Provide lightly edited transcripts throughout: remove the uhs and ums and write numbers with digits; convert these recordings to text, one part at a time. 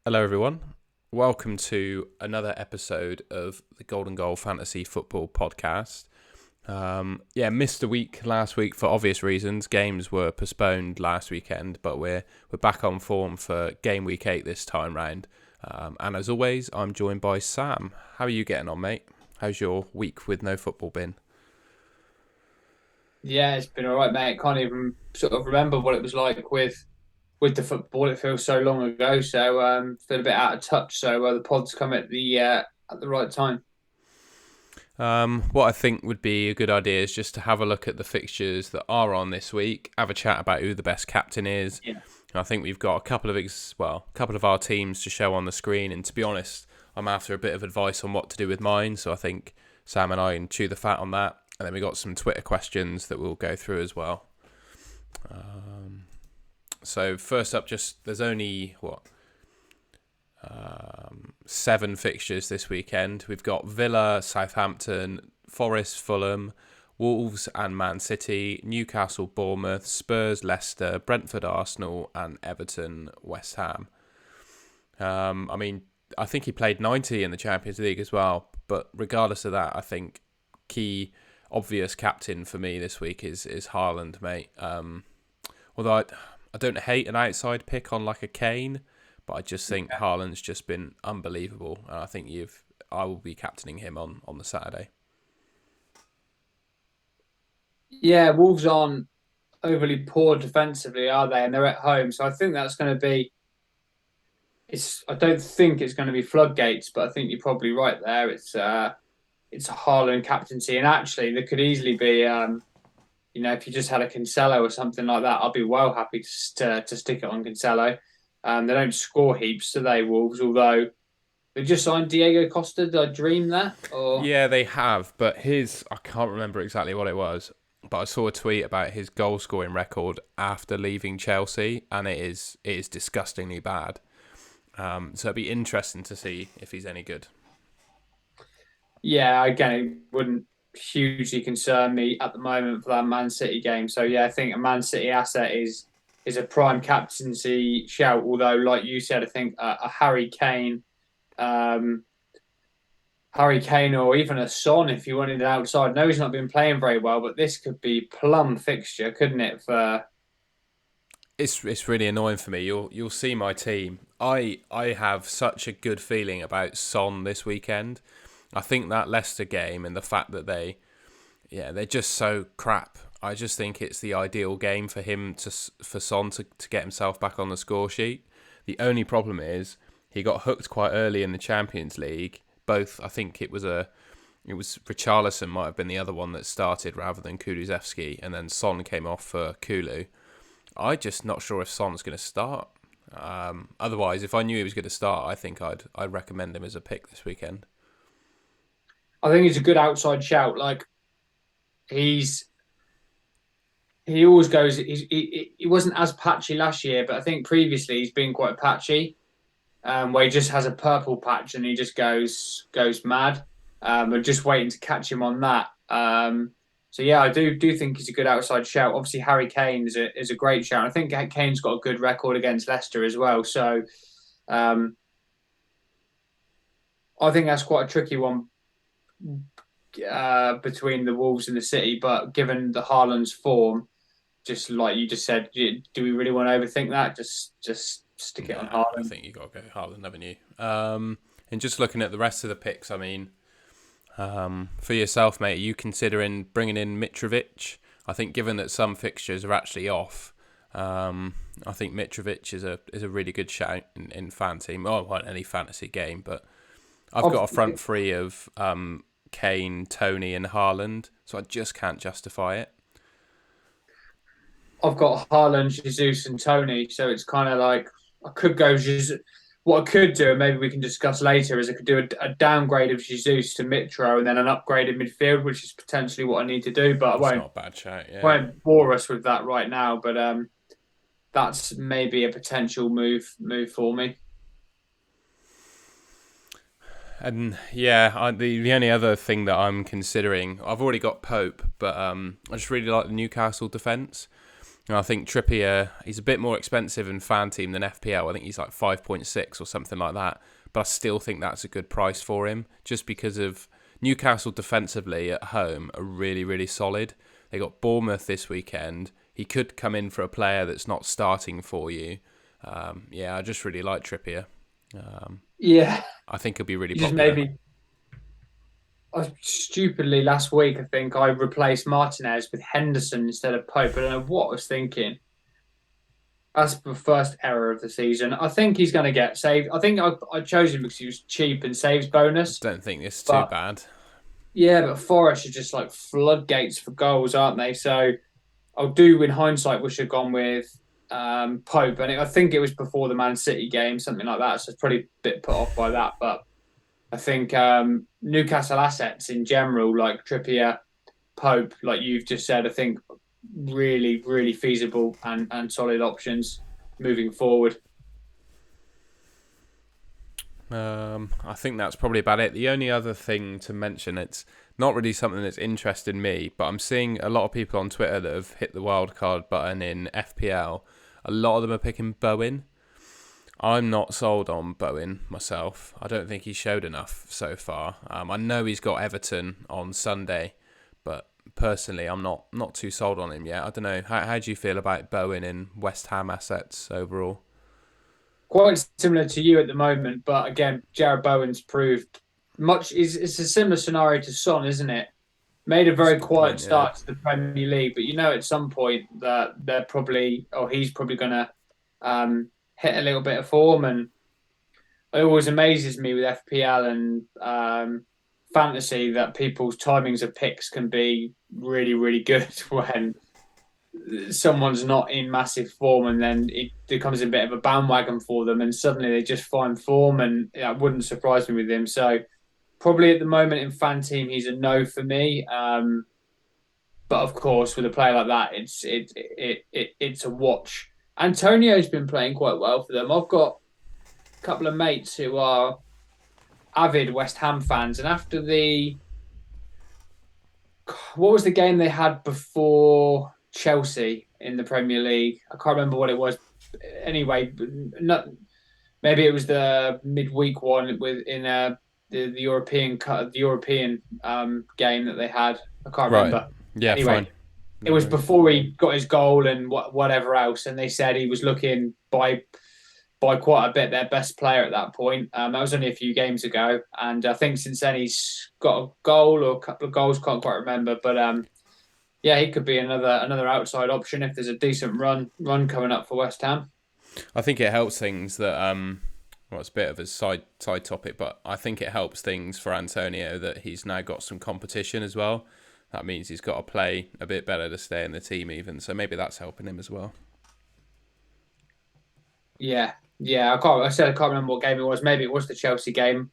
Hello, everyone. Welcome to another episode of the Golden Goal Fantasy Football Podcast. Missed a week last week for obvious reasons. Games were postponed last weekend, but we're back on form for Gameweek 8 this time round. And as always, I'm joined by Sam. How are you getting on, mate? How's your week with no football been? Yeah, it's been all right, mate. Can't even sort of remember what it was like with the football. It feels so long ago, so feel a bit out of touch. So the pods come at the right time. What I think would be a good idea is just to have a look at the fixtures that are on this week, have a chat about who the best captain is. Yeah, I think we've got a couple of our teams to show on the screen, and to be honest, I'm after a bit of advice on what to do with mine, so I think Sam and I can chew the fat on that. And then we got some Twitter questions that we'll go through as well. So first up, there's only 7 fixtures this weekend. We've got Villa, Southampton, Forest, Fulham, Wolves and Man City, Newcastle, Bournemouth, Spurs, Leicester, Brentford, Arsenal, and Everton, West Ham. I think he played 90 in the Champions League as well. But regardless of that, I think key obvious captain for me this week is Haaland, mate. Although I don't hate an outside pick on like a Kane, but I just think Haaland's just been unbelievable, and I think I will be captaining him on the Saturday. yeah. Wolves aren't overly poor defensively, are they? And they're at home, so I think that's going to be. I don't think it's going to be floodgates, but I think you're probably right there. It's a Haaland captaincy, and actually there could easily be. If you just had a Cancelo or something like that, I'd be well happy to stick it on Cancelo. They don't score heaps, do they, Wolves? Although they just signed Diego Costa. Did I dream that? Or Yeah, they have, but I can't remember exactly what it was, but I saw a tweet about his goal scoring record after leaving Chelsea, and it is disgustingly bad. So it'd be interesting to see if he's any good. yeah, again, it wouldn't hugely concern me at the moment for that Man City game. So yeah, I think a Man City asset is a prime captaincy shout. Although, like you said, I think a um, Harry Kane, or even a Son, if you wanted it outside. No, he's not been playing very well, but this could be plum fixture, couldn't it? For It's really annoying for me. You'll see my team. I have such a good feeling about Son this weekend. I think that Leicester game and the fact that they're just so crap. I just think it's the ideal game for Son to get himself back on the score sheet. The only problem is he got hooked quite early in the Champions League. I think it was Richarlison might have been the other one that started rather than Kulusevski, and then Son came off for Kulu. I'm just not sure if Son's going to start. Otherwise, if I knew he was going to start, I think I'd recommend him as a pick this weekend. I think he's a good outside shout. Like he's he always goes. He wasn't as patchy last year, but I think previously he's been quite patchy. Where he just has a purple patch and he just goes mad. We're just waiting to catch him on that. So yeah, I do think he's a good outside shout. Obviously, Harry Kane is a great shout. I think Kane's got a good record against Leicester as well. So um, I think that's quite a tricky one between the Wolves and the City. But given the Haaland's form, just like you just said, do we really want to overthink that? Just stick it on Nah, I Haaland. think you got to go Haaland, haven't you? And just looking at the rest of the picks, I mean, for yourself, mate, are you considering bringing in Mitrovic? I think given that some fixtures are actually off, I think Mitrovic is a really good shout in FanTeam. Oh, well, any fantasy game, but I've got a Obviously, front three of Kane, Tony, and Haaland, so I just can't justify it. I've got Haaland, Jesus, and Tony, so it's kind of like I could go Jesus. What I could do, and maybe we can discuss later, is I could do a downgrade of Jesus to Mitro and then an upgrade in midfield, which is potentially what I need to do. But I That's won't not a bad shout, yeah. won't bore us with that right now. But that's maybe a potential move for me. And yeah, the only other thing that I'm considering, I've already got Pope, but I just really like the Newcastle defence. And I think Trippier, he's a bit more expensive in FanTeam than FPL. I think he's like 5.6 or something like that. But I still think that's a good price for him, just because of Newcastle defensively at home are really, really solid. They got Bournemouth this weekend. He could come in for a player that's not starting for you. Yeah, I just really like Trippier. Yeah, I think he'll be really you just popular. maybe. Stupidly last week, I think I replaced Martinez with Henderson instead of Pope. I don't know what I was thinking. That's the first error of the season. I think he's going to get saved. I think I chose him because he was cheap and saves I bonus. don't think it's too But bad. yeah, but Forest are just like floodgates for goals, aren't they? So I do, in hindsight, wish I'd gone with Pope. And I think it was before the Man City game, something like that. So it's probably a bit put off by that. But I think Newcastle assets in general, like Trippier, Pope, like you've just said, I think really, really feasible and solid options moving forward. I think that's probably about it. The only other thing to mention, it's not really something that's interested me, but I'm seeing a lot of people on Twitter that have hit the wildcard button in FPL. A lot of them are picking Bowen. I'm not sold on Bowen myself. I don't think he showed enough so far. I know he's got Everton on Sunday, but personally, I'm not too sold on him yet. I don't know. How do you feel about Bowen in West Ham assets overall? Quite similar to you at the moment, but again, Jared Bowen's proved much. It's a similar scenario to Son, isn't it? Made a That's a very good quiet point, yeah. start to the Premier League, but at some point that they're probably, or he's probably going to hit a little bit of form. And it always amazes me with FPL and fantasy that people's timings of picks can be really, really good when someone's not in massive form, and then it becomes a bit of a bandwagon for them, and suddenly they just find form, and that wouldn't surprise me with him. So probably at the moment in FanTeam, he's a no for me. But of course, with a player like that, it's a watch. Antonio's been playing quite well for them. I've got a couple of mates who are avid West Ham fans, and after the what was the game they had before Chelsea in the Premier League? I can't remember what it was. Anyway, not maybe it was the midweek one with in the European game that they had. I can't Right. remember. Yeah, Anyway, fine. it No was worries. before he got his goal and whatever else, and they said he was looking by quite a bit their best player at that point. That was only a few games ago, and I think since then he's got a goal or a couple of goals. Can't quite remember, but yeah, he could be another outside option if there's a decent run coming up for West Ham. I think it helps things that well, it's a bit of a side topic, but I think it helps things for Antonio that he's now got some competition as well. That means he's got to play a bit better to stay in the team even. So maybe that's helping him as well. Yeah, yeah. I can't remember what game it was. Maybe it was the Chelsea game.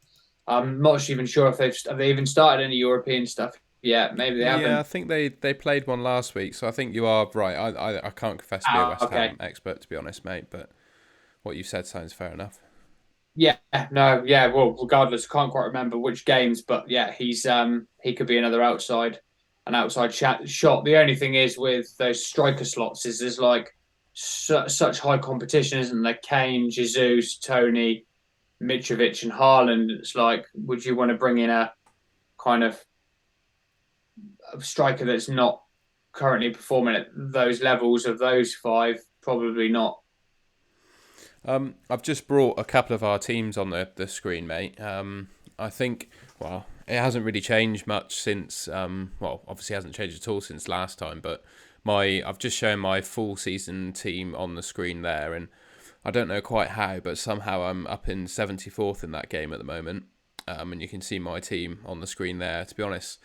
I'm not even sure if have they even started any European stuff yet. Maybe they Yeah, I haven't. think they played one last week, so I think you are right. I can't confess to be a West Okay. Ham expert, to be honest, mate, but what you said sounds fair enough. Yeah, no, yeah. Well, regardless, can't quite remember which games, but yeah, he could be an outside shot. The only thing is with those striker slots is there's like such high competition, isn't there? Kane, Jesus, Tony, Mitrovic, and Haaland. It's like, would you want to bring in a kind of a striker that's not currently performing at those levels of those five? Probably not. I've just brought a couple of our teams on the screen, mate. I think, well, it hasn't really changed much since, well, obviously hasn't changed at all since last time, but I've just shown my full season team on the screen there, and I don't know quite how, but somehow I'm up in 74th in that game at the moment. And you can see my team on the screen there. To be honest,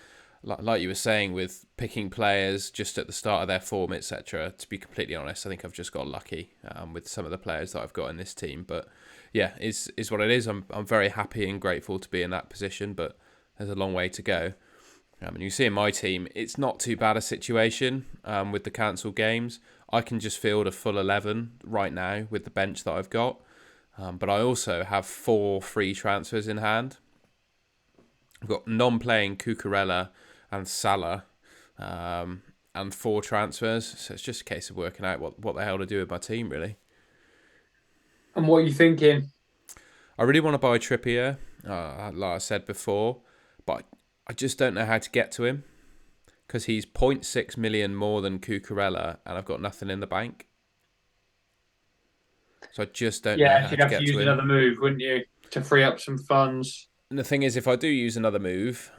like you were saying, with picking players just at the start of their form, etc. To be completely honest, I think I've just got lucky with some of the players that I've got in this team. But yeah, is what it is. I'm very happy and grateful to be in that position, but there's a long way to go. And you see in my team, it's not too bad a situation with the cancelled games. I can just field a full 11 right now with the bench that I've got. But I also have 4 free transfers in hand. I've got non-playing Cucurella and Salah. and 4 transfers. So it's just a case of working out what the hell to do with my team, really. And what are you thinking? I really want to buy Trippier, like I said before, but I just don't know how to get to him because he's 0.6 million more than Cucurella, and I've got nothing in the bank. So I just don't know Yeah, how you'd to have to get to use him. another move, wouldn't you, to free up some funds? And the thing is, if I do use another move,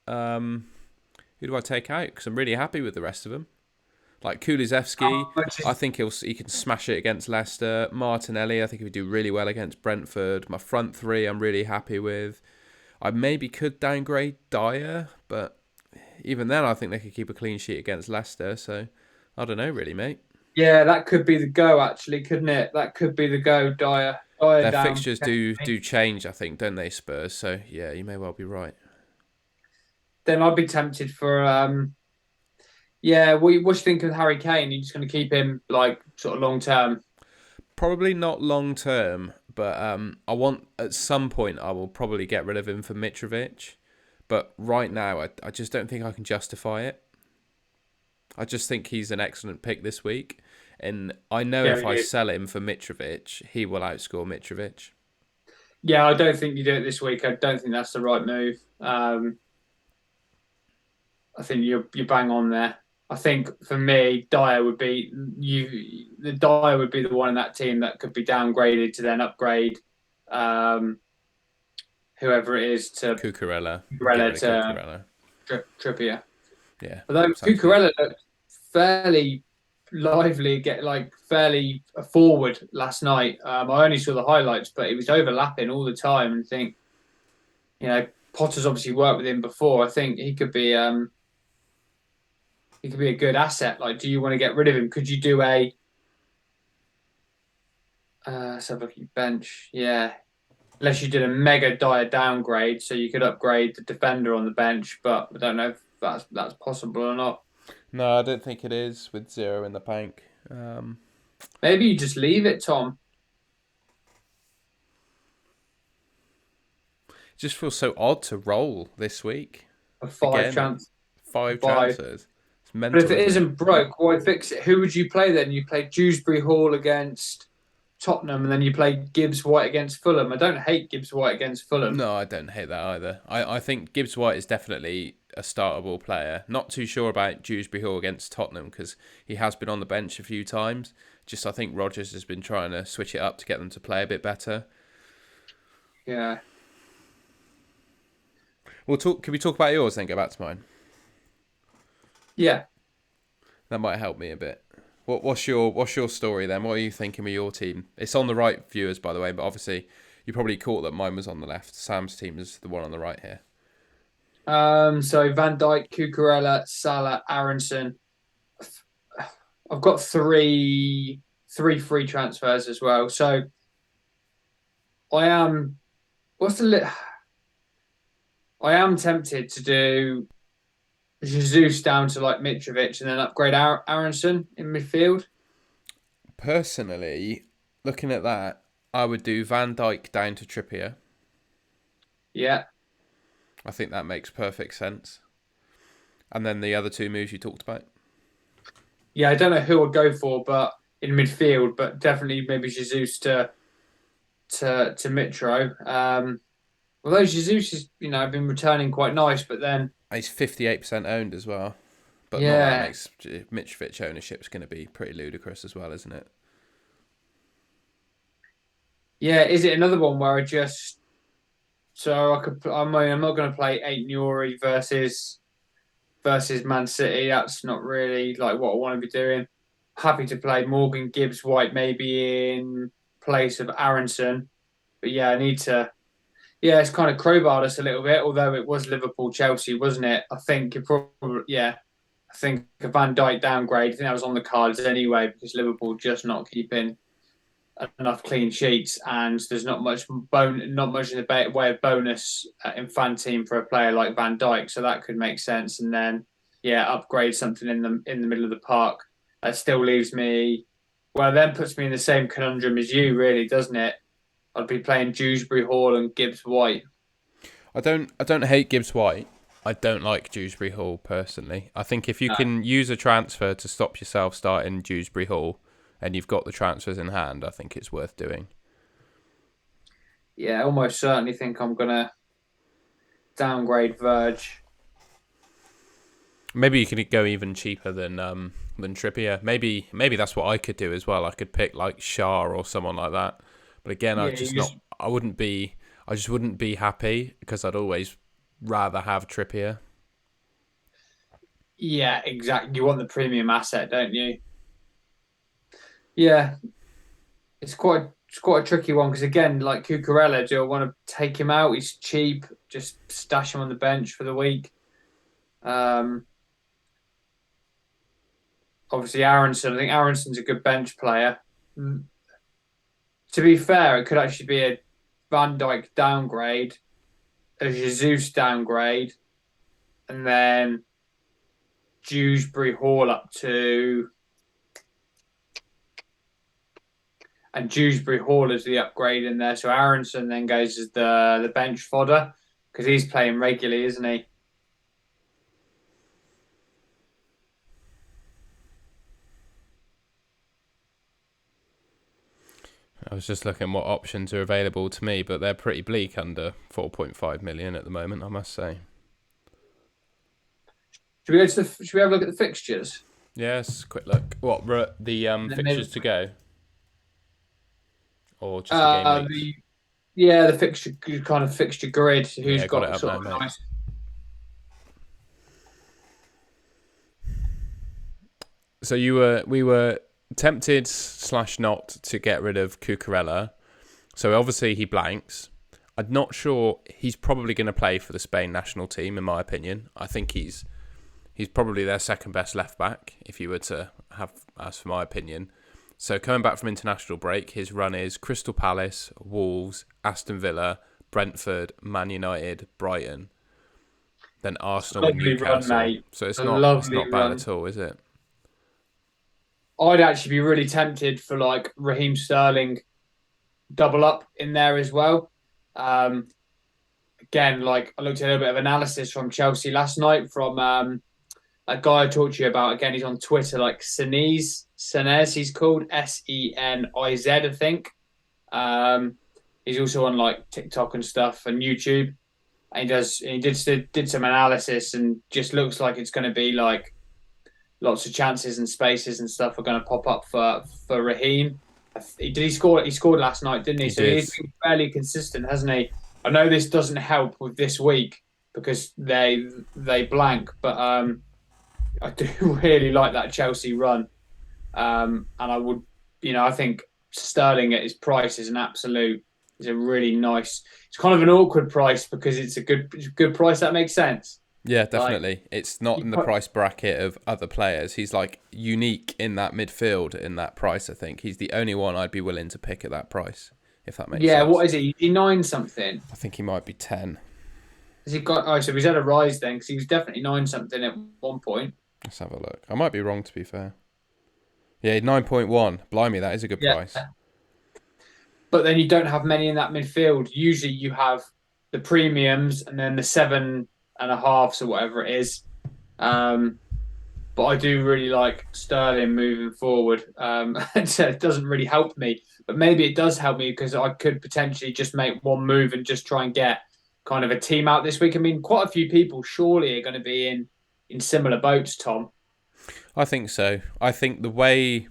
who do I take out? Because I'm really happy with the rest of them. Like Kulusevski, How much I is think he can smash it against Leicester. Martinelli, I think he would do really well against Brentford. My front three, I'm really happy with. I maybe could downgrade Dyer, but even then, I think they could keep a clean sheet against Leicester. So I don't know, really, mate. Yeah, that could be the go, actually, couldn't it? That could be the go. Dyer Their down. fixtures do change, I think, don't they, Spurs? So yeah, you may well be right. Then I'd be tempted for yeah. What you think of Harry Kane? You're just going to keep him like sort of long term? Probably not long term, but I want at some point I will probably get rid of him for Mitrovic. But right now, I just don't think I can justify it. I just think he's an excellent pick this week. And I know Yeah, if I you. sell him for Mitrovic, he will outscore Mitrovic. Yeah, I don't think you do it this week. I don't think that's the right move. I think you're bang on there. I think for me, Dyer would be you. The Dyer would be the one in that team that could be downgraded to then upgrade um, whoever it is to Cucurella. Get Cucurella rid of to Cucurella. Trippier. Yeah, Although sounds good. Cucurella looked fairly lively, get like fairly forward last night. I only saw the highlights, but he was overlapping all the time, and think Potter's obviously worked with him before. I think he could be a good asset. Like, do you want to get rid of him? Could you do a let's have a look at your bench? Yeah, unless you did a mega dire downgrade, so you could upgrade the defender on the bench. But I don't know if that's possible or not. No, I don't think it is with 0 in the bank. Maybe you just leave it, Tom, It just feels so odd to roll this week. a five Again, chance 5 buy. transfers. It's But if mental, it isn't it? isn't broke, why fix it? Who would you play then? You play Dewsbury Hall against Tottenham, and then you play Gibbs White against Fulham. I don't hate Gibbs White against Fulham. No, I don't hate that either. I think Gibbs White is definitely a startable player. Not too sure about Dewsbury Hall against Tottenham because he has been on the bench a few times. Just I think Rodgers has been trying to switch it up to get them to play a bit better. Yeah, We'll talk. Can we talk about yours then? Go back to mine. yeah. That might help me a bit. What's your story then? What are you thinking with your team? It's on the right, viewers, by the way, but obviously you probably caught that mine was on the left. Sam's team is the one on the right here. So Van Dijk, Cucurella, Salah, Aronson. I've got three free transfers as well. So I am what's the li- I am tempted to do Jesus down to like Mitrovic and then upgrade Aronson in midfield. Personally, looking at that, I would do Van Dijk down to Trippier. Yeah, I think that makes perfect sense. And then the other two moves you talked about. yeah. I don't know who I'd go for, but in midfield, but definitely maybe Jesus to Mitro. Although Jesus is been returning quite nice, but then He's 58% owned as well. But not that yeah, makes Mitrovic ownership's going to be pretty ludicrous as well, isn't it? yeah. Is it another one where I just so I could? I mean, I'm not going to play eight Nuri versus Man City. That's not really like what I want to be doing. Happy to play Morgan Gibbs White maybe in place of Aronson, but yeah, I need to. Yeah, it's kind of crowbarred us a little bit, although it was Liverpool Chelsea, wasn't it? I think it probably yeah. I think a Van Dijk downgrade. I think that was on the cards anyway because Liverpool just not keeping enough clean sheets, and there's not much in the way of bonus in FanTeam for a player like Van Dijk, so that could make sense. And then, yeah, upgrade something in the middle of the park. That still leaves me, well, then puts me in the same conundrum as you, really, doesn't it? I'd be playing Dewsbury Hall and Gibbs White. I don't hate Gibbs White. I don't like Dewsbury Hall personally. I think if you No. can use a transfer to stop yourself starting Dewsbury Hall, and you've got the transfers in hand, I think it's worth doing. Yeah, I almost certainly think I'm gonna downgrade Verge. Maybe you could go even cheaper than Trippier. Maybe that's what I could do as well. I could pick like Shah or someone like that. But again, Yeah, you just I wouldn't be. I just wouldn't be happy because I'd always rather have Trippier. yeah, exactly. You want the premium asset, don't you? Yeah, it's quite a tricky one because again, like Cucurella, do I want to take him out? He's cheap. Just stash him on the bench for the week. Um, Obviously Aaronson. I think Aaronson's a good bench player. Mm. To be fair, it could actually be a Van Dijk downgrade, a Jesus downgrade, and then Dewsbury Hall up to, and Dewsbury Hall is the upgrade in there. So Aaronson then goes as the bench fodder because he's playing regularly, isn't he? I was just looking what options are available to me, but they're pretty bleak under 4.5 million at the moment, I must say. Should we have a look at the fixtures? Yes, quick look. What were the fixtures to go, or just the game Uh, weeks? the yeah, the fixture kind of fixture grid. Who's Yeah, got it got up sort now, of mate. nice. So we were tempted slash not to get rid of Cucurella. So obviously he blanks. I'm not sure he's probably going to play for the Spain national team, in my opinion. I think he's probably their second best left back, if you were to have, as for my opinion. So coming back from international break, his run is Crystal Palace, Wolves, Aston Villa, Brentford, Man United, Brighton, then Arsenal and Lovely run, Newcastle. mate. So A it's lovely not bad run. at all, is it? I'd actually be really tempted for like Raheem Sterling double up in there as well. Um, Again, like I looked at a little bit of analysis from Chelsea last night from a guy I talked to you about. Again, he's on Twitter, like Senez, he's called Seniz, I think. Um, he's also on like TikTok and stuff and YouTube. And he did some analysis and just looks like it's going to be like lots of chances and spaces and stuff are going to pop up for Raheem. He score? He scored last night, didn't he? He So did. he's been fairly consistent, hasn't he? I know this doesn't help with this week because they blank, but I do really like that Chelsea run, and I would, I think Sterling at his price is an absolute is a really nice. It's kind of an awkward price because it's a good price. That makes sense. Yeah, Like definitely. It's not you in the put price bracket of other players. He's like unique in that midfield in that price, I think. He's the only one I'd be willing to pick at that price, if that makes Yeah, what sense. is he? He nine something. I think he might be 10. Has he got? Oh, so he's had a rise then because he was definitely nine something at one point. Let's have a look. I might be wrong, to be fair. Yeah, 9.1. Blimey, that is a good Yeah, price. but then you don't have many in that midfield. Usually you have the premiums and then the 7.5s or whatever it is. Um, but I do really like Sterling moving forward. It doesn't really help me, but maybe it does help me because I could potentially just make one move and just try and get kind of a team out this week. I mean, quite a few people surely are going to be in similar boats, Tom. I think so. I think the way,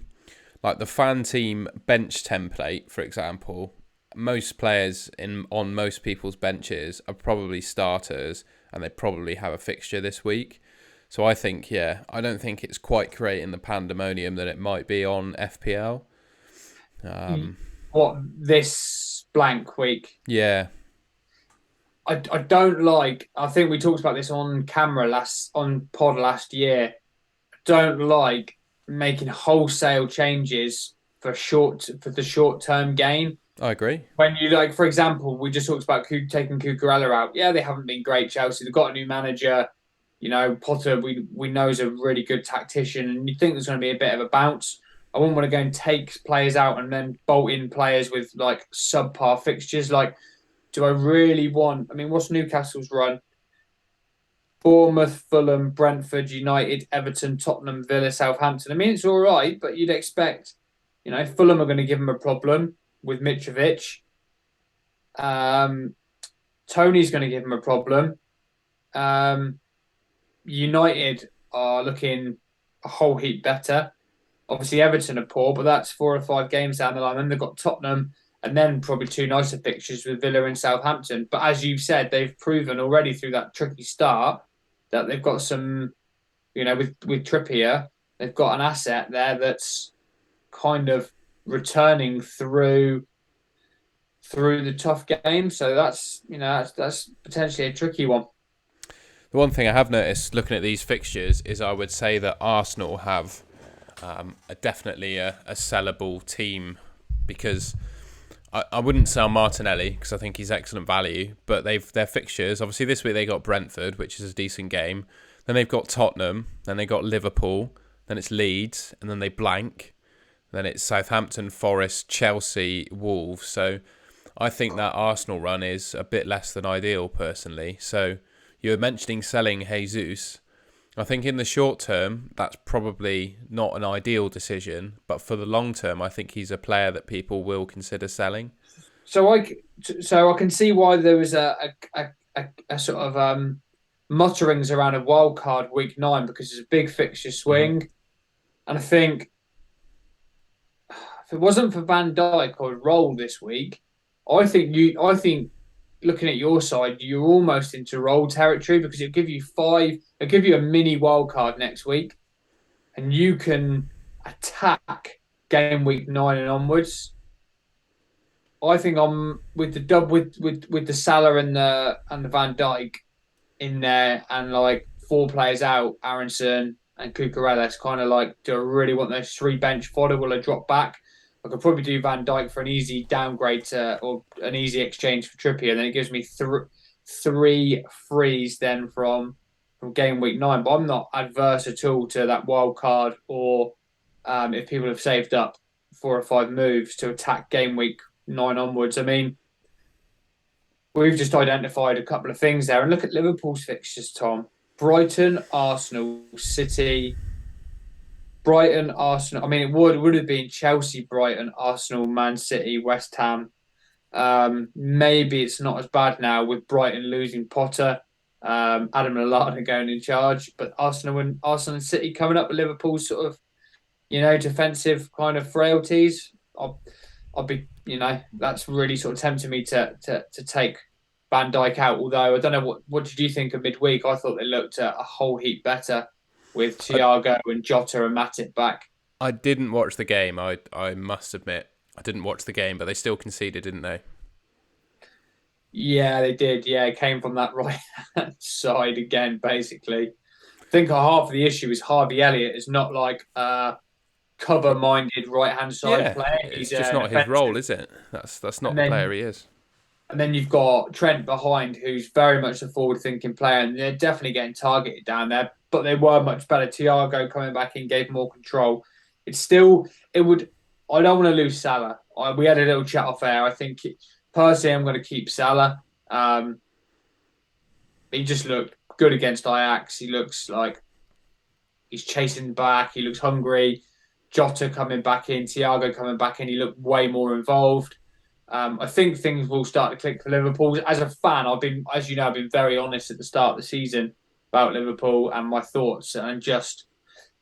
like the FanTeam bench template, for example, most players in on most people's benches are probably starters and they probably have a fixture this week. So I think, yeah, I don't think it's quite creating the pandemonium that it might be on FPL. What this blank week? Yeah, I don't like. I think we talked about this on camera on pod last year. Don't like making wholesale changes for the short term gain. I agree. When you like, for example, we just talked about taking Cucurella out. Yeah, they haven't been great. Chelsea. They've got a new manager. Potter. We know is a really good tactician, and you think there's going to be a bit of a bounce. I wouldn't want to go and take players out and then bolt in players with like subpar fixtures. Like, do I really want? I mean, what's Newcastle's run? Bournemouth, Fulham, Brentford, United, Everton, Tottenham, Villa, Southampton. I mean, it's all right, but you'd expect, Fulham are going to give him a problem with Mitrovic. Um, Tony's going to give him a problem. Um, United are looking a whole heap better. Obviously, Everton are poor, but that's 4 or 5 games down the line. Then they've got Tottenham, and then probably two nicer fixtures with Villa and Southampton. But as you've said, they've proven already through that tricky start that they've got some, with Trippier, they've got an asset there that's kind of returning through the tough game. So that's potentially a tricky one. The one thing I have noticed looking at these fixtures is I would say that Arsenal have definitely a sellable team because I wouldn't sell Martinelli because I think he's excellent value, but their fixtures, obviously this week they got Brentford, which is a decent game. Then they've got Tottenham, then they got Liverpool, then it's Leeds, and then they blank. Then it's Southampton, Forest, Chelsea, Wolves. So I think that Arsenal run is a bit less than ideal personally. So you were mentioning selling Jesus. I think in the short term, that's probably not an ideal decision, but for the long term, I think he's a player that people will consider selling. So I can see why there was a sort of mutterings around a wild card week 9 because it's a big fixture Hmm. swing, and I think if it wasn't for Van Dijk or Roll this week, I think looking at your side, you're almost into Roll territory because it'll give you a mini wild card next week, and you can attack game week 9 and onwards. I think I'm with the dub with the Salah and the Van Dijk in there and like 4 players out, Aronson and Cucurella. It's kind of like, do I really want those 3 bench fodder? Will I drop back? I could probably do Van Dijk for an easy downgrade or an easy exchange for Trippier. Then it gives me 3 frees then from game week 9. But I'm not adverse at all to that wild card or if people have saved up 4 or 5 moves to attack game week 9 onwards. I mean, we've just identified a couple of things there. And look at Liverpool's fixtures, Tom. Brighton, Arsenal, City, Brighton, Arsenal. I mean, it would have been Chelsea, Brighton, Arsenal, Man City, West Ham. Maybe it's not as bad now with Brighton losing Potter, Adam Lallana going in charge, but Arsenal and City coming up with Liverpool's sort of defensive kind of frailties. I'll be, that's really sort of tempting me to take Van Dijk out. Although I don't know what did you think of midweek? I thought they looked a whole heap better with I, Thiago and Jota and Matip back. I didn't watch the game. I must admit I didn't watch the game, but they still conceded, didn't they? Yeah, they did. Yeah, it came from that right hand side again, basically. I think half of the issue is Harvey Elliott is not like a cover-minded right-hand side Yeah, player. it's He's just an not his role, offensive, is it? That's not and the player then he is. And then you've got Trent behind, who's very much a forward-thinking player, and they're definitely getting targeted down there. But they were much better. Thiago coming back in gave more control. It's still, it would. I don't want to lose Salah. We had a little chat off air. I think personally, I'm going to keep Salah. Um, he just looked good against Ajax. He looks like he's chasing back. He looks hungry. Jota coming back in, Thiago coming back in. He looked way more involved. I think things will start to click for Liverpool. As a fan, as you know, I've been very honest at the start of the season about Liverpool and my thoughts, and just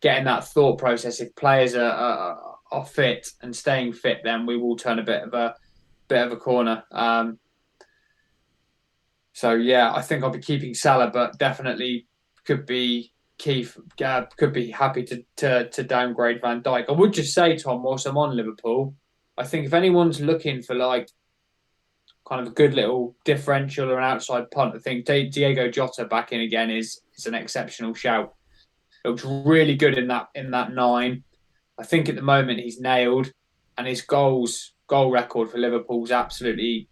getting that thought process. If players are fit and staying fit, then we will turn a bit of a corner. So yeah, I think I'll be keeping Salah, but definitely could be Keith could be happy to downgrade Van Dijk. I would just say, Tom, whilst I'm on Liverpool, I think if anyone's looking for like kind of a good little differential or an outside punt, I think Diego Jota back in again is an exceptional shout. Looks really good in that 9. I think at the moment he's nailed, and his goal record for Liverpool is absolutely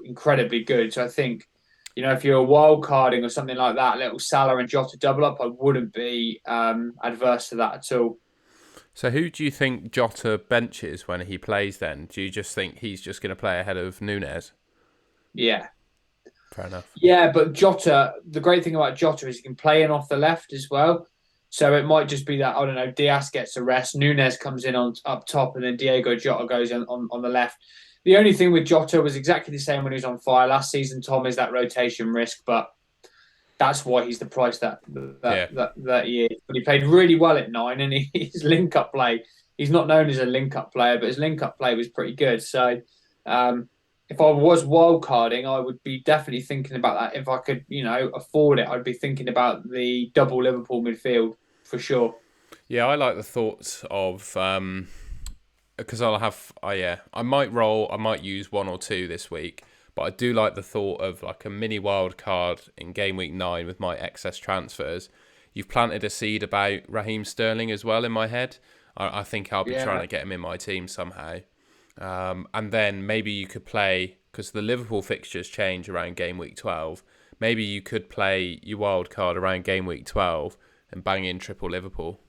incredibly good. So I think if you're wild carding or something like that, little Salah and Jota double up, I wouldn't be adverse to that at all. So who do you think Jota benches when he plays then? Do you just think he's just going to play ahead of Nunes? Yeah, Fair enough. Yeah, but Jota, the great thing about Jota is he can play in off the left as well. So it might just be that, I don't know, Diaz gets a rest, Nunes comes in on up top, and then Diego Jota goes on the left. The only thing with Jota was exactly the same when he was on fire last season, Tom, is that rotation risk, but that's why he's the price Yeah. that he is. But he played really well at 9, and his link up play. He's not known as a link up player, but his link up play was pretty good. So, if I was wild carding, I would be definitely thinking about that. If I could, afford it, I'd be thinking about the double Liverpool midfield for sure. Yeah, I like the thoughts of because I'll have yeah, I might roll, I might use one or two this week, but I do like the thought of like a mini wild card in game week 9 with my excess transfers. You've planted a seed about Raheem Sterling as well in my head. I think I'll be trying Yeah, to get him in my team somehow. And then maybe you could play, because the Liverpool fixtures change around game week 12. Maybe you could play your wild card around game week 12 and bang in triple Liverpool.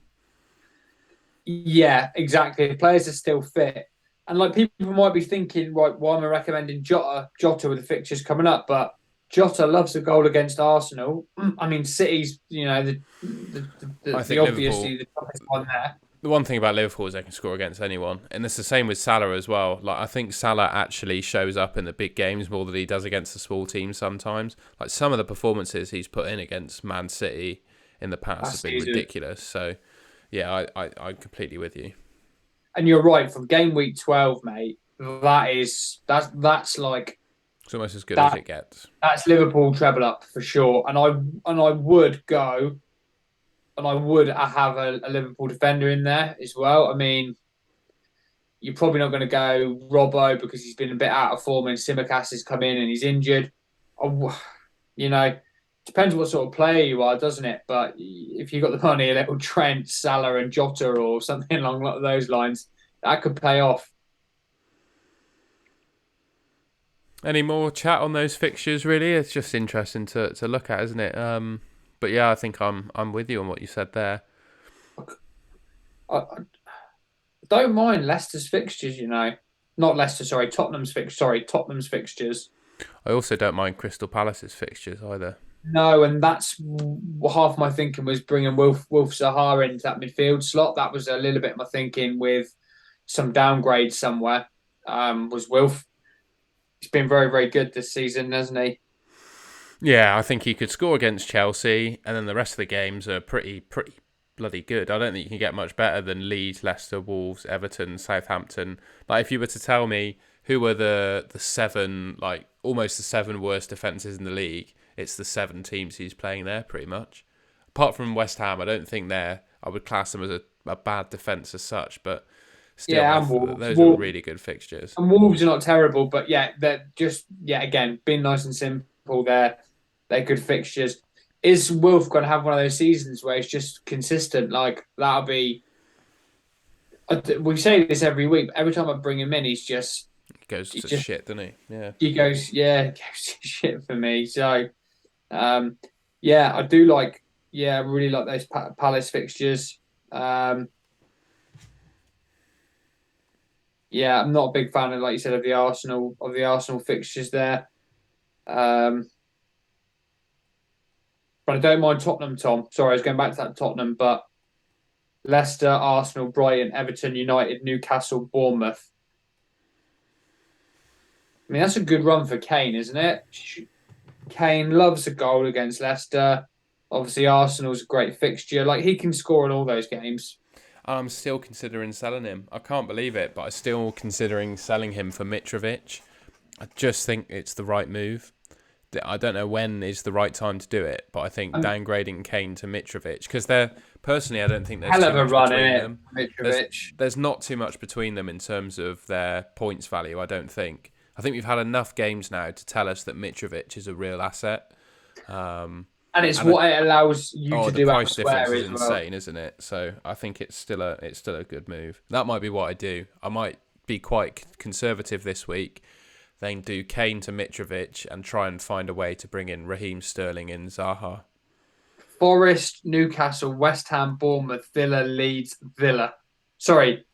yeah, exactly. Players are still fit, and like people might be thinking, right, why am I recommending Jota with the fixtures coming up? But Jota loves a goal against Arsenal. I mean, City's, I the think Liverpool, obviously the toughest one there. the one thing about Liverpool is they can score against anyone, and it's the same with Salah as well. Like I think Salah actually shows up in the big games more than he does against the small teams sometimes. Like some of the performances he's put in against Man City in the past have Last been season. ridiculous. So yeah, I'm completely with you. And you're right, from game week 12, mate, that's like It's almost as good as that it gets. that's Liverpool treble up for sure. And I would go and I would have a Liverpool defender in there as well. I mean, you're probably not going to go Robbo because he's been a bit out of form and Simicast has come in and he's injured. You know, depends what sort of player you are, doesn't it? But if you've got the money, a little Trent, Salah, and Jota or something along those lines, that could pay off. Any more chat on those fixtures? Really, it's just interesting to look at, isn't it? But yeah, I think I'm with you on what you said there. I don't mind Leicester's fixtures, Not Leicester, sorry, Tottenham's fixtures. I also don't mind Crystal Palace's fixtures either. No, and that's half my thinking was bringing Wolf Sahara into that midfield slot. That was a little bit of my thinking with some downgrades somewhere. Was Wolf? He's been very, very good this season, hasn't he? Yeah, I think he could score against Chelsea, and then the rest of the games are pretty bloody good. I don't think you can get much better than Leeds, Leicester, Wolves, Everton, Southampton. Like if you were to tell me who were the seven, like almost the seven worst defences in the league, it's the seven teams he's playing there pretty much. Apart from West Ham, I don't think I would class them as a bad defence as such, but still, Yeah, and Wolves. those are really good fixtures. And Wolves are not terrible, but yeah, they're just again being nice and simple. They're good fixtures. Is Wolf going to have one of those seasons where it's just consistent? Like that'll be. We say this every week. But every time I bring him in, He goes he's to just shit, doesn't he? Yeah. he goes to shit for me. So, um, yeah, I do like. Yeah, I really like those Palace fixtures. Um, yeah, I'm not a big fan of, like you said, of the Arsenal fixtures there. Um, but I don't mind Tottenham, Tom. Sorry, I was going back to that Tottenham, but Leicester, Arsenal, Brighton, Everton, United, Newcastle, Bournemouth. I mean, that's a good run for Kane, isn't it? Kane loves a goal against Leicester. Obviously, Arsenal's a great fixture. Like he can score in all those games. I'm still considering selling him. I can't believe it, but I'm still considering selling him for Mitrovic. I just think it's the right move. I don't know when is the right time to do it, but I think Um, downgrading Kane to Mitrovic, because they're personally, I don't think there's Hell too of a much run in between it, them. There's Mitrovic. there's not too much between them in terms of their points value. I don't think. I think we've had enough games now to tell us that Mitrovic is a real asset. And it's And what it allows you oh, to the do price difference elsewhere is as well. insane, isn't it? So I think it's still a good move. That might be what I do. I might be quite conservative this week, then do Kane to Mitrovic and try and find a way to bring in Raheem Sterling and Zaha. Forest, Newcastle, West Ham, Bournemouth, Villa, Leeds, Villa. Sorry,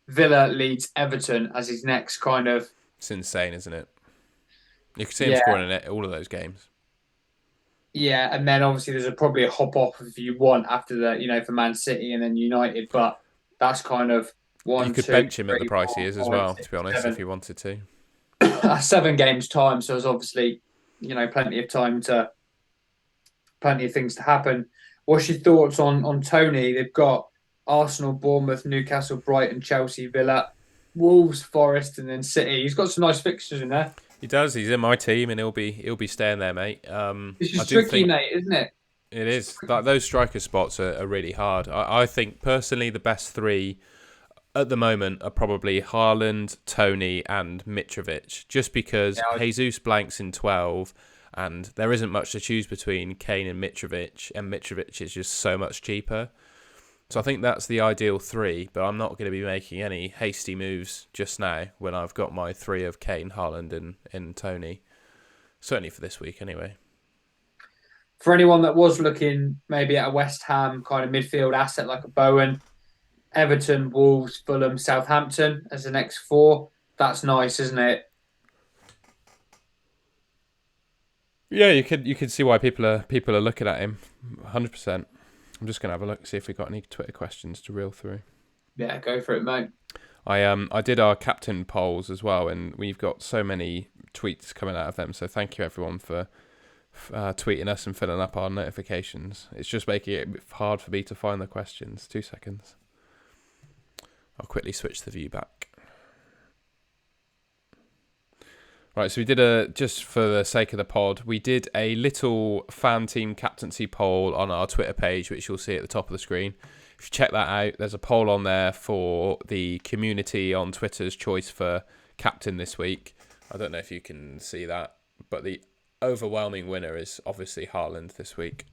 Villa, Leeds, Everton as his next kind of. It's insane, isn't it? You could see him Yeah, scoring in all of those games. yeah, and then obviously there's probably a hop off if you want after the for Man City and then United, but that's kind of You one, could two, bench him at the three, price he four, is as five, well, to six, be honest, if seven. you wanted to. That's 7 games time, so there's obviously plenty of time to plenty of things to happen. What's your thoughts on Tony? They've got Arsenal, Bournemouth, Newcastle, Brighton, Chelsea, Villa, Wolves, Forest, and then City. He's got some nice fixtures in there. He does. He's in my team, and he'll be staying there, mate. This I is do tricky, think mate, isn't it? it is like those striker spots are really hard. I think personally the best three at the moment are probably Haaland, Tony, and Mitrovic, just because Yeah, Jesus blanks in 12, and there isn't much to choose between Kane and Mitrovic is just so much cheaper. So I think that's the ideal three, but I'm not going to be making any hasty moves just now when I've got my three of Kane, Haaland, and Tony. Certainly for this week, anyway. for anyone that was looking maybe at a West Ham kind of midfield asset like a Bowen, Everton, Wolves, Fulham, Southampton as the next four. That's nice, isn't it? Yeah, you could see why people are looking at him, 100%. I'm just gonna have a look, see if we got any Twitter questions to reel through. Yeah, go for it, mate. I did our captain polls as well, and we've got so many tweets coming out of them. So thank you everyone for tweeting us and filling up our notifications. It's just making it hard for me to find the questions. 2 seconds. I'll quickly switch the view back. Right, so we did just for the sake of the pod, we did a little fan team captaincy poll on our Twitter page, which you'll see at the top of the screen. If you check that out, there's a poll on there for the community on Twitter's choice for captain this week. I don't know if you can see that, but the overwhelming winner is obviously Haaland this week,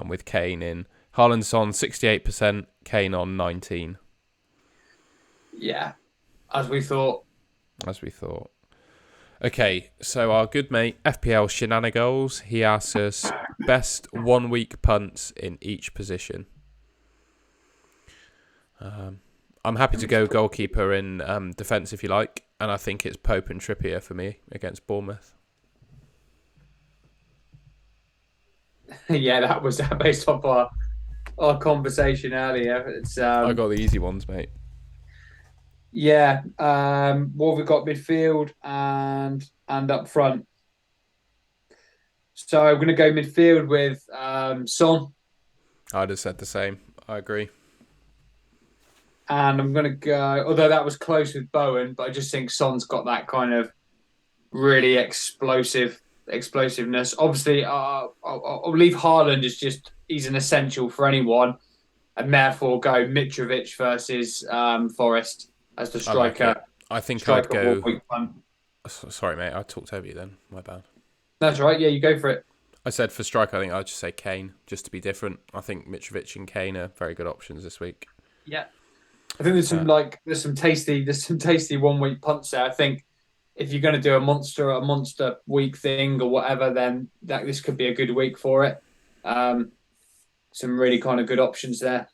with Kane in. Haaland's on 68%, Kane on 19%. Yeah, as we thought. As we thought. Okay, so our good mate FPL Shenanigans, he asks us best 1 week punts in each position. I'm happy to go goalkeeper in defence if you like, and I think it's Pope and Trippier for me against Bournemouth. Yeah, that was based off our conversation earlier. It's I got the easy ones, mate. yeah. What have we got midfield and up front? So I'm going to go midfield with Son, I'd have said the same. I agree. and I'm going to go. Although that was close with Bowen, but I just think Son's got that kind of really explosiveness. Obviously, I'll leave Haaland as just he's an essential for anyone, and therefore go Mitrovic versus Forest as the I like striker. it. I think I'd Striker go. 1 week punt. Sorry, mate. I talked over you then. My bad. That's right. Yeah, you go for it. I said for striker, I think I'd just say Kane, just to be different. I think Mitrovic and Kane are very good options this week. Yeah, I think there's some tasty 1 week punts there. I think if you're going to do a monster week thing or whatever, then this could be a good week for it. Some really kind of good options there.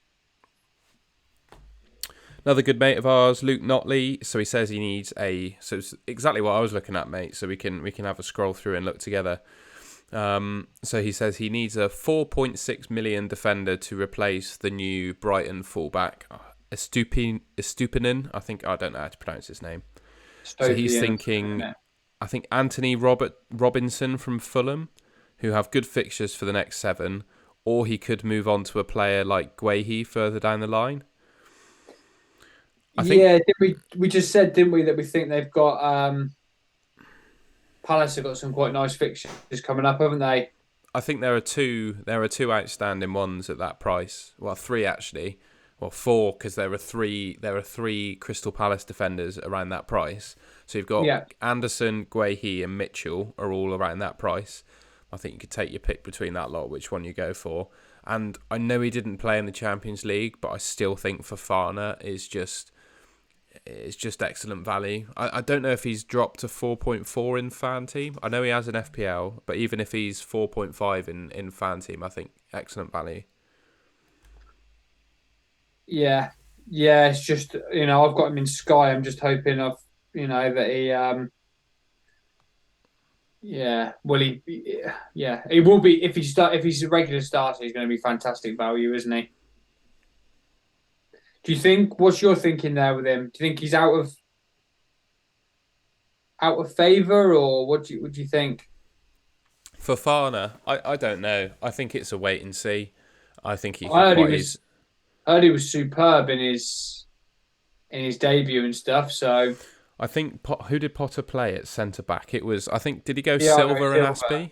Another good mate of ours, Luke Notley. So he says he needs so it's exactly what I was looking at, mate. So we can have a scroll through and look together. So he says he needs a 4.6 million defender to replace the new Brighton fullback, Estupinen. I don't know how to pronounce his name. So he's thinking, I think Anthony Robinson from Fulham, who have good fixtures for the next 7, or he could move on to a player like Guehi further down the line. Yeah, we just said, didn't we, that we think they've got Palace have got some quite nice fixtures coming up, haven't they? I think there are two outstanding ones at that price. Well, 3 actually. Well, 4 because there are three Crystal Palace defenders around that price. So you've got Anderson, Guehi, and Mitchell are all around that price. I think you could take your pick between that lot, which one you go for. And I know he didn't play in the Champions League, but I still think Fofana is just excellent value. I don't know if he's dropped to 4.4 in FanTeam. I know he has an FPL, but even if he's 4.5 in FanTeam, I think excellent value. Yeah, it's just I've got him in Sky. I'm just hoping that Yeah. Well, yeah, it will be if he's a regular starter, he's going to be fantastic value, isn't he? Do you think? What's your thinking there with him? Do you think he's out of favor, or what do you think? Fofana, I don't know. I think it's a wait and see. I think he I could heard he quite easily. was heard he was superb in his debut and stuff. So I think who did Potter play at centre back? It was, I think, did he go Thiago Silver and Silva, Aspie?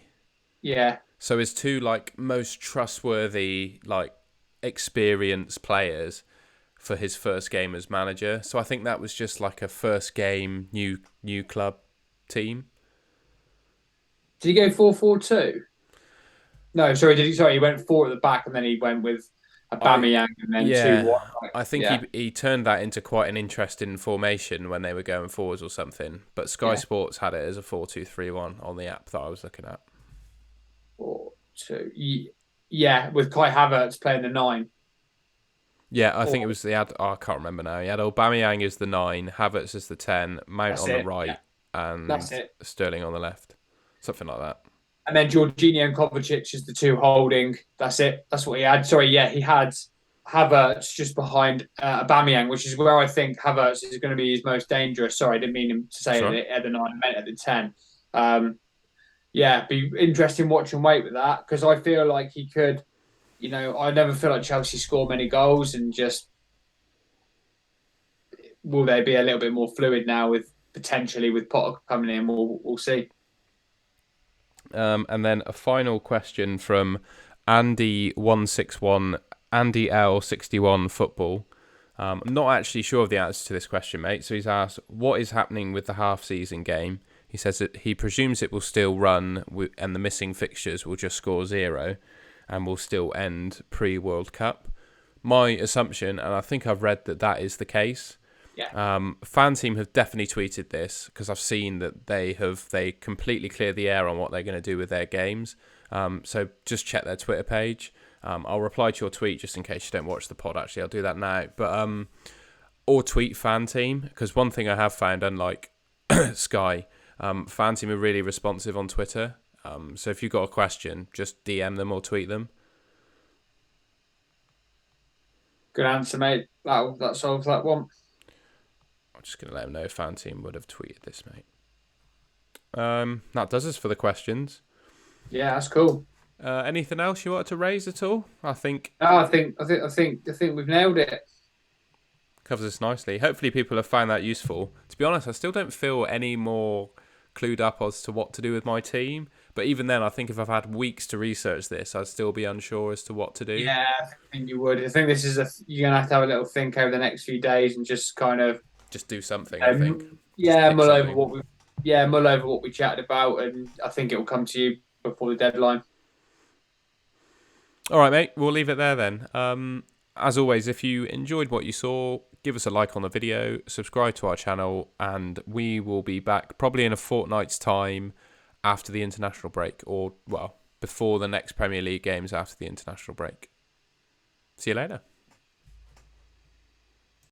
yeah. So his two like most trustworthy, like experienced players for his first game as manager. So I think that was just like a first game new club team. Did he go 4-4-2? No, sorry. Did he? Sorry, he went four at the back, and then he went with I Aubameyang, and then two Yeah, wide. Right? I think Yeah, he turned that into quite an interesting formation when they were going forwards or something. But Sky yeah. Sports had it as a 4-2-3-1 on the app that I was looking at. 4-2. Yeah, with Kai Havertz playing the nine. Yeah, I think it Or was I can't remember now. He had Aubameyang as the 9, Havertz as the 10, Mount that's on the it. Yeah, right, that's and it. Sterling on the left. Something like that. And then Jorginho and Kovacic is the two holding. That's it. That's what he had. Sorry, yeah, he had Havertz just behind Aubameyang, which is where I think Havertz is going to be his most dangerous. Sorry, I didn't mean him to say Sure. it at the nine. I meant at the 10. Um, yeah, be interesting watch and wait with that because I feel like he could. I never feel like Chelsea score many goals, and just will they be a little bit more fluid now with potentially with Potter coming in? We'll see. And then a final question from Andy161, Andy L61 Football. I'm not actually sure of the answer to this question, mate. So he's asked, what is happening with the half-season game? He says that he presumes it will still run and the missing fixtures will just score 0 and will still end pre-World Cup. My assumption, and I think I've read that that is the case. Yeah, FanTeam have definitely tweeted this because I've seen that they completely clear the air on what they're going to do with their games. So just check their Twitter page. I'll reply to your tweet just in case you don't watch the pod. Actually, I'll do that now. But or tweet FanTeam because one thing I have found, unlike Sky, FanTeam are really responsive on Twitter. So if you've got a question, just DM them or tweet them. good answer, mate. That solves that one. I'm just going to let them know FanTeam would have tweeted this, mate. That does us for the questions. Yeah, that's cool. Anything else you wanted to raise at all? I think No, I think we've nailed it. covers us nicely. Hopefully people have found that useful. To be honest, I still don't feel any more clued up as to what to do with my team. But even then, I think if I've had weeks to research this, I'd still be unsure as to what to do. Yeah, I think you would. I think this is you're gonna have a little think over the next few days and just kind of Just do something, I think. Just yeah pick mull over something. what we mull over what we chatted about, and I think it will come to you before the deadline. All right, mate. We'll leave it there then. As always, if you enjoyed what you saw, give us a like on the video, subscribe to our channel, and we will be back probably in a fortnight's time after the international break, or, well, before the next Premier League games after the international break. See you later.